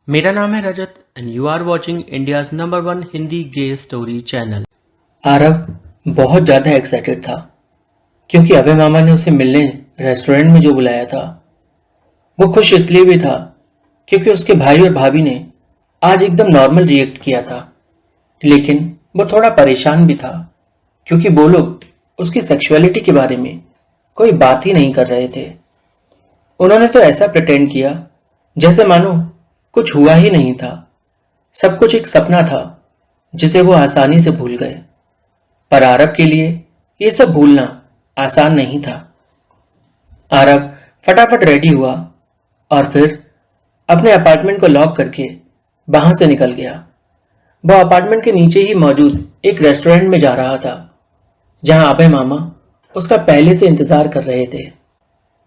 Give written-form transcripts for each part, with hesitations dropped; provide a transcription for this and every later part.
मेरा नाम है Rajat and you are watching India's number 1 Hindi gay story channel. Aarav बहुत ज़्यादा एक्साइटेड था क्योंकि अभय मामा ने उसे मिलने रेस्टोरेंट में जो बुलाया था। वो खुश इसलिए भी था क्योंकि उसके भाई और भाभी ने आज एकदम नॉर्मल रिएक्ट किया था, लेकिन वो थोड़ा परेशान भी था क्योंकि वो लोग उसकी सेक्सुअलिटी के बारे में कोई बात ही नहीं कर रहे थे। उन्होंने तो ऐसा प्रिटेंड किया जैसे मानो कुछ हुआ ही नहीं था, सब कुछ एक सपना था जिसे वो आसानी से भूल गए। पर आरव के लिए ये सब भूलना आसान नहीं था। आरव फटाफट रेडी हुआ और फिर अपने अपार्टमेंट को लॉक करके वहां से निकल गया। वो अपार्टमेंट के नीचे ही मौजूद एक रेस्टोरेंट में जा रहा था जहां अभय मामा उसका पहले से इंतजार कर रहे थे।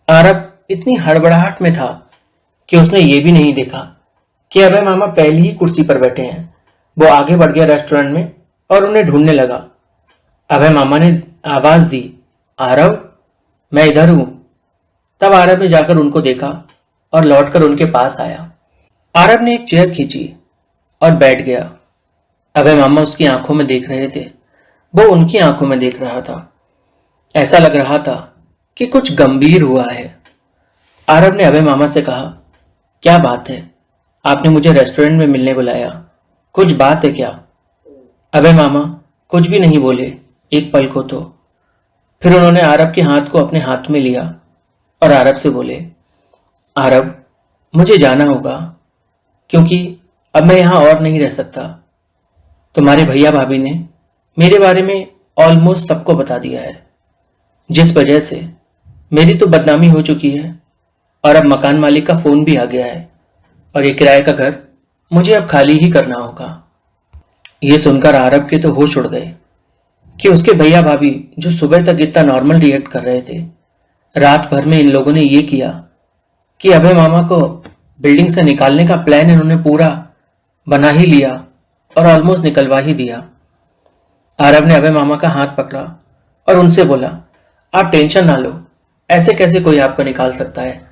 आरव इतनी हड़बड़ाहट में था कि उसने ये भी नहीं देखा कि अभय मामा पहली ही कुर्सी पर बैठे हैं। वो आगे बढ़ गया रेस्टोरेंट में और उन्हें ढूंढने लगा। अभय मामा ने आवाज दी, आरव, मैं इधर हूं। तब आरव ने जाकर उनको देखा और लौटकर उनके पास आया। आरव ने एक चेयर खींची और बैठ गया। अभय मामा उसकी आंखों में देख रहे थे, वो उनकी आंखों में देख रहा था। ऐसा लग रहा था कि कुछ गंभीर हुआ है। आरव ने अभय मामा से कहा, क्या बात है, आपने मुझे रेस्टोरेंट में मिलने बुलाया, कुछ बात है क्या? अभय मामा कुछ भी नहीं बोले एक पल को तो। फिर उन्होंने आरव के हाथ को अपने हाथ में लिया और आरव से बोले, आरव, मुझे जाना होगा क्योंकि अब मैं यहां और नहीं रह सकता। तुम्हारे भैया भाभी ने मेरे बारे में ऑलमोस्ट सबको बता दिया है, जिस वजह से मेरी तो बदनामी हो चुकी है और अब मकान मालिक का फोन भी आ गया है और ये किराए का घर मुझे अब खाली ही करना होगा। ये सुनकर आरव के तो होश उड़ गए कि उसके भैया भाभी जो सुबह तक इतना नॉर्मल रिएक्ट कर रहे थे, रात भर में इन लोगों ने ये किया कि अभय मामा को बिल्डिंग से निकालने का प्लान इन्होंने पूरा बना ही लिया और ऑलमोस्ट निकलवा ही दिया। आरव ने अभय मामा का हाथ पकड़ा और उनसे बोला, आप टेंशन ना लो, ऐसे कैसे कोई आपको निकाल सकता है?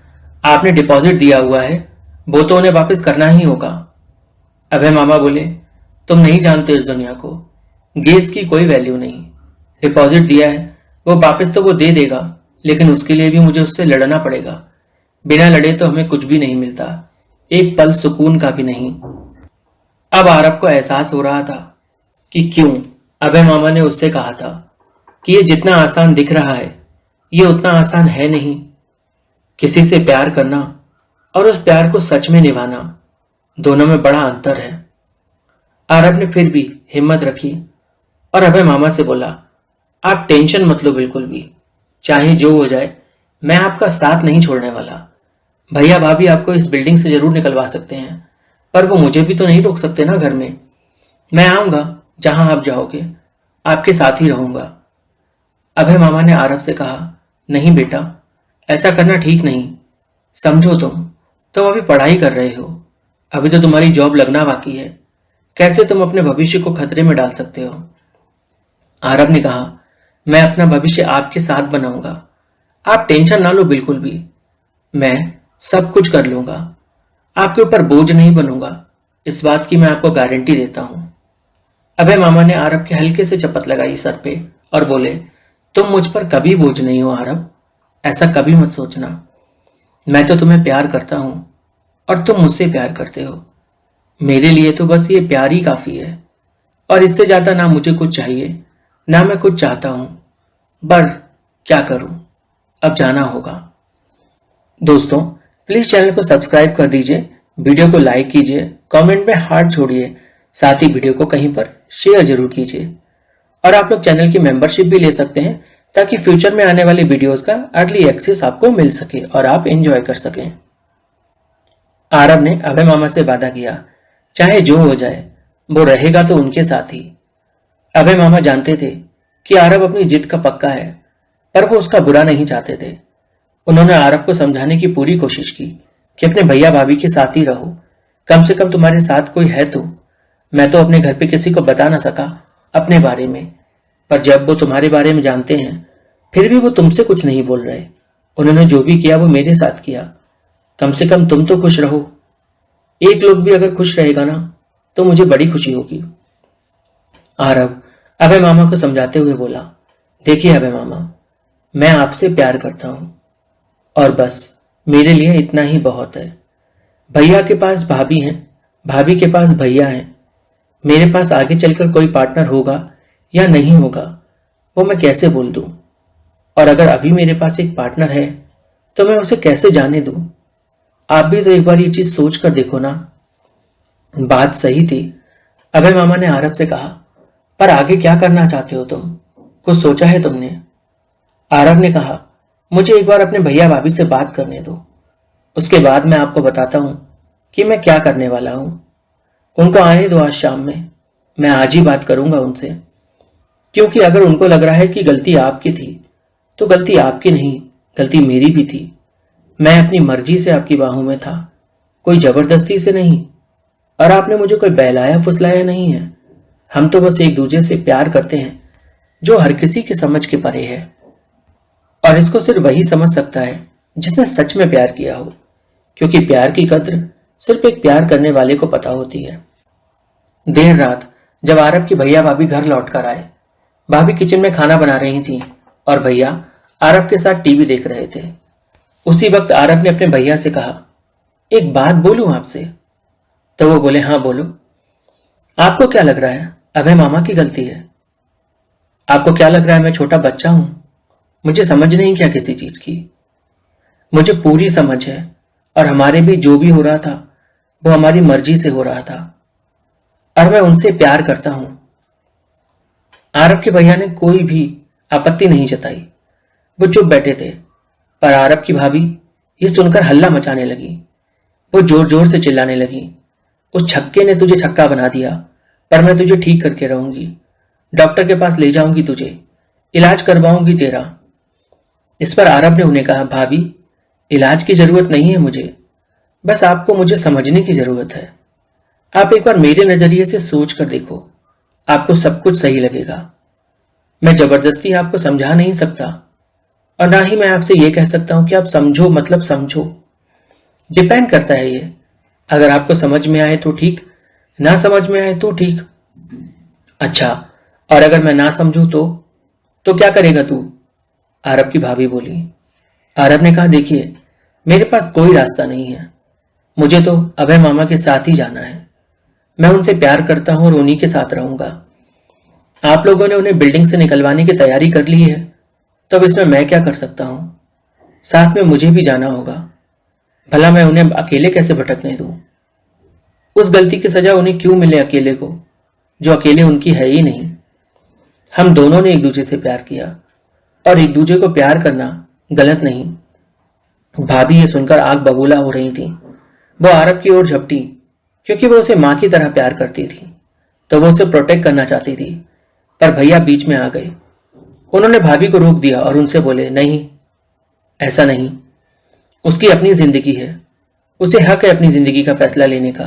आपने डिपॉजिट दिया हुआ है, वो तो उन्हें वापस करना ही होगा। अभय मामा बोले, तुम नहीं जानते इस दुनिया को, गेस की कोई वैल्यू नहीं। डिपॉजिट दिया है, वो वापस तो वो दे देगा, लेकिन उसके लिए भी मुझे उससे लड़ना पड़ेगा। बिना लड़े तो हमें कुछ भी नहीं मिलता, एक पल सुकून का भी नहीं। अब आरव को एहसास हो रहा था कि क्यों अभय मामा ने उससे कहा था कि ये जितना आसान दिख रहा है ये उतना आसान है नहीं। किसी से प्यार करना और उस प्यार को सच में निभाना, दोनों में बड़ा अंतर है। आरव ने फिर भी हिम्मत रखी और अभय मामा से बोला, आप टेंशन मत लो बिल्कुल भी, चाहे जो हो जाए मैं आपका साथ नहीं छोड़ने वाला। भैया भाभी आपको इस बिल्डिंग से जरूर निकलवा सकते हैं, पर वो मुझे भी तो नहीं रोक सकते ना घर में। मैं आऊंगा जहां आप जाओगे, आपके साथ ही रहूंगा। अभय मामा ने आरव से कहा, नहीं बेटा, ऐसा करना ठीक नहीं। समझो तुम अभी पढ़ाई कर रहे हो, अभी तो तुम्हारी जॉब लगना बाकी है, कैसे तुम अपने भविष्य को खतरे में डाल सकते हो? आरव ने कहा, मैं अपना भविष्य आपके साथ बनाऊंगा, आप टेंशन ना लो बिल्कुल भी, मैं सब कुछ कर लूंगा, आपके ऊपर बोझ नहीं बनूंगा, इस बात की मैं आपको गारंटी देता हूं। अभय मामा ने आरव के हल्के से चपत लगाई सर पे और बोले, तुम मुझ पर कभी बोझ नहीं हो आरव, ऐसा कभी मत सोचना। मैं तो तुम्हें प्यार करता हूं और तुम मुझसे प्यार करते हो। मेरे लिए तो बस ये प्यार ही काफी है और इससे ज्यादा ना मुझे कुछ चाहिए, ना मैं कुछ चाहता हूं। पर क्या करूं, अब जाना होगा। दोस्तों, प्लीज चैनल को सब्सक्राइब कर दीजिए, वीडियो को लाइक कीजिए, कमेंट में हार्ट छोड़िए, साथ ही वीडियो को कहीं पर शेयर जरूर कीजिए और आप लोग चैनल की मेंबरशिप भी ले सकते हैं ताकि फ्यूचर में आने वाली वीडियोस का अर्ली एक्सेस आपको मिल सके और आप एंजॉय कर सकें। आरव ने अभय मामा से वादा किया, चाहे जो हो जाए वो रहेगा तो उनके साथ ही। अभय मामा जानते थे कि आरव अपनी जिद का पक्का है, पर वो उसका बुरा नहीं चाहते थे। उन्होंने आरव को समझाने की पूरी कोशिश की कि अपने भैया भाभी के साथ ही रहो, कम से कम तुम्हारे साथ कोई है तो। मैं तो अपने घर पे किसी को बता ना सका अपने बारे में, पर जब वो तुम्हारे बारे में जानते हैं फिर भी वो तुमसे कुछ नहीं बोल रहे। उन्होंने जो भी किया वो मेरे साथ किया, कम से कम तुम तो खुश रहो। एक लोग भी अगर खुश रहेगा ना तो मुझे बड़ी खुशी होगी। आरब अभय मामा को समझाते हुए बोला, देखिए अभय मामा, मैं आपसे प्यार करता हूं और बस मेरे लिए इतना ही बहुत है। भैया के पास भाभी हैं, भाभी के पास भैया हैं। मेरे पास आगे चलकर कोई पार्टनर होगा या नहीं होगा वो मैं कैसे बोल दूं? और अगर अभी मेरे पास एक पार्टनर है तो मैं उसे कैसे जाने दूं? आप भी तो एक बार ये चीज सोच कर देखो ना। बात सही थी, अभय मामा ने आरब से कहा, पर आगे क्या करना चाहते हो तुम? कुछ सोचा है तुमने? आरब ने कहा, मुझे एक बार अपने भैया भाभी से बात करने दो, उसके बाद मैं आपको बताता हूं कि मैं क्या करने वाला हूं। उनको आने दो आज शाम में, मैं आज ही बात करूंगा उनसे। क्योंकि अगर उनको लग रहा है कि गलती आपकी थी तो गलती आपकी नहीं, गलती मेरी भी थी। मैं अपनी मर्जी से आपकी बाहों में था, कोई जबरदस्ती से नहीं। और आपने मुझे कोई बहलाया फुसलाया नहीं है। हम तो बस एक दूसरे से प्यार करते हैं जो हर किसी की समझ के परे है। और इसको सिर्फ वही समझ सकता है जिसने सच में प्यार किया हो, क्योंकि प्यार की कद्र सिर्फ एक प्यार करने वाले को पता होती है। देर रात जब आरब की भैया भाभी घर लौट कर आए, भाभी किचन में खाना बना रही थी और भैया आरब के साथ टीवी देख रहे थे। उसी वक्त आरब ने अपने भैया से कहा, एक बात बोलूं आपसे? तो वो बोले, हाँ बोलो। आपको क्या लग रहा है अभय मामा की गलती है? आपको क्या लग रहा है मैं छोटा बच्चा हूं? मुझे समझ नहीं क्या किसी चीज की? मुझे पूरी समझ है और हमारे भी जो भी हो रहा था वो हमारी मर्जी से हो रहा था और मैं उनसे प्यार करता हूं। आरब के भैया ने कोई भी आपत्ति नहीं जताई, वो चुप बैठे थे। पर आरब की भाभी ये सुनकर हल्ला मचाने लगी। वो जोर जोर से चिल्लाने लगी, उस छक्के ने तुझे छक्का बना दिया, पर मैं तुझे ठीक करके रहूंगी। डॉक्टर के पास ले जाऊंगी तुझे, इलाज करवाऊंगी तेरा। इस पर आरब ने उन्हें कहा, भाभी इलाज की जरूरत नहीं है मुझे, बस आपको मुझे समझने की जरूरत है। आप एक बार मेरे नजरिए से सोच कर देखो, आपको सब कुछ सही लगेगा। मैं जबरदस्ती आपको समझा नहीं सकता और ना ही मैं आपसे यह कह सकता हूं कि आप समझो मतलब समझो। डिपेंड करता है ये, अगर आपको समझ में आए तो ठीक, ना समझ में आए तो ठीक। अच्छा, और अगर मैं ना समझूं तो क्या करेगा तू? आरब की भाभी बोली। आरब ने कहा, देखिए मेरे पास कोई रास्ता नहीं है, मुझे तो अभय मामा के साथ ही जाना है। मैं उनसे प्यार करता हूं और उन्हीं के साथ रहूंगा। आप लोगों ने उन्हें बिल्डिंग से निकलवाने की तैयारी कर ली है, तब इसमें मैं क्या कर सकता हूं? साथ में मुझे भी जाना होगा, भला मैं उन्हें अकेले कैसे भटकने दूं? उस गलती की सजा उन्हें क्यों मिले अकेले को, जो अकेले उनकी है ही नहीं। हम दोनों ने एक दूसरे से प्यार किया और एक दूसरे को प्यार करना गलत नहीं। भाभी ये सुनकर आग बबूला हो रही थी। वो आरब की ओर झपटी, क्योंकि वो उसे मां की तरह प्यार करती थी, तो वो उसे प्रोटेक्ट करना चाहती थी। पर भैया बीच में आ गए। उन्होंने भाभी को रोक दिया और उनसे बोले, नहीं, ऐसा नहीं। उसकी अपनी जिंदगी है, उसे हक है अपनी जिंदगी का फैसला लेने का।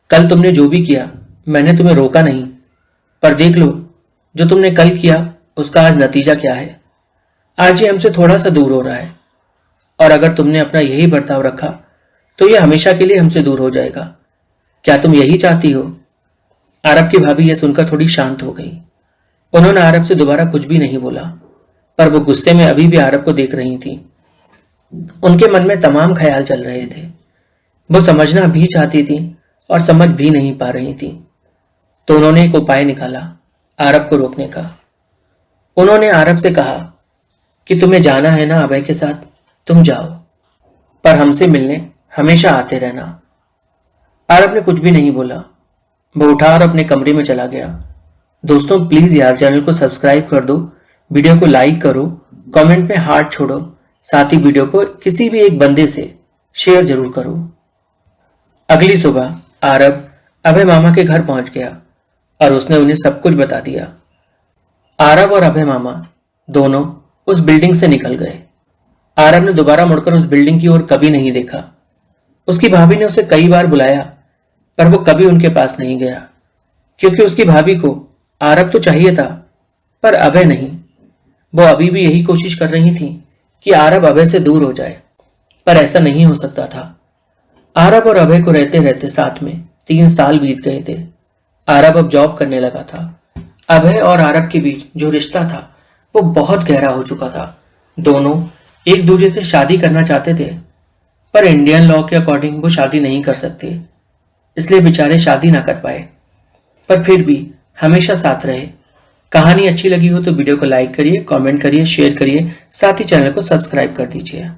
कल तुमने जो भी किया मैंने तुम्हें रोका नहीं, पर देख लो जो तुमने कल किया उसका आज नतीजा क्या है। आज ये हमसे थोड़ा सा दूर हो रहा है और अगर तुमने अपना यही बर्ताव रखा तो ये हमेशा के लिए हमसे दूर हो जाएगा। क्या तुम यही चाहती हो? आरब की भाभी ये सुनकर थोड़ी शांत हो गई। उन्होंने आरब से दोबारा कुछ भी नहीं बोला, पर वो गुस्से में अभी भी आरब को देख रही थी। उनके मन में तमाम ख्याल चल रहे थे। वो समझना भी चाहती थी और समझ भी नहीं पा रही थी। तो उन्होंने एक उपाय निकाला आरब को रोकने का। उन्होंने आरब से कहा कि तुम्हें जाना है ना अभय के साथ, तुम जाओ, पर हमसे मिलने हमेशा आते रहना। आरब ने कुछ भी नहीं बोला। वो उठा और अपने कमरे में चला गया। दोस्तों प्लीज यार चैनल को सब्सक्राइब कर दो, वीडियो को लाइक करो, कमेंट में हार्ट छोड़ो, साथ ही वीडियो को किसी भी एक बंदे से शेयर जरूर करो। अगली सुबह आरब अभय मामा के घर पहुंच गया और उसने उन्हें सब कुछ बता दिया। आरब और अभय मामा दोनों उस बिल्डिंग से निकल गए। आरब ने दोबारा मुड़कर उस बिल्डिंग की ओर कभी नहीं देखा। उसकी भाभी ने उसे कई बार बुलाया, पर वो कभी उनके पास नहीं गया, क्योंकि उसकी भाभी को आरब तो चाहिए था, पर अभय नहीं। वो अभी भी यही कोशिश कर रही थी कि आरब अभय से दूर हो जाए, पर ऐसा नहीं हो सकता था। आरब और अभय को रहते रहते साथ में 3 साल बीत गए थे। आरब अब जॉब करने लगा था। अभय और आरब के बीच जो रिश्ता था वो बहुत गहरा हो चुका था। दोनों एक दूसरे से शादी करना चाहते थे, पर इंडियन लॉ के अकॉर्डिंग वो शादी नहीं कर सकते, इसलिए बेचारे शादी ना कर पाए, पर फिर भी हमेशा साथ रहे। कहानी अच्छी लगी हो तो वीडियो को लाइक करिए, कमेंट करिए, शेयर करिए, साथ ही चैनल को सब्सक्राइब कर दीजिए।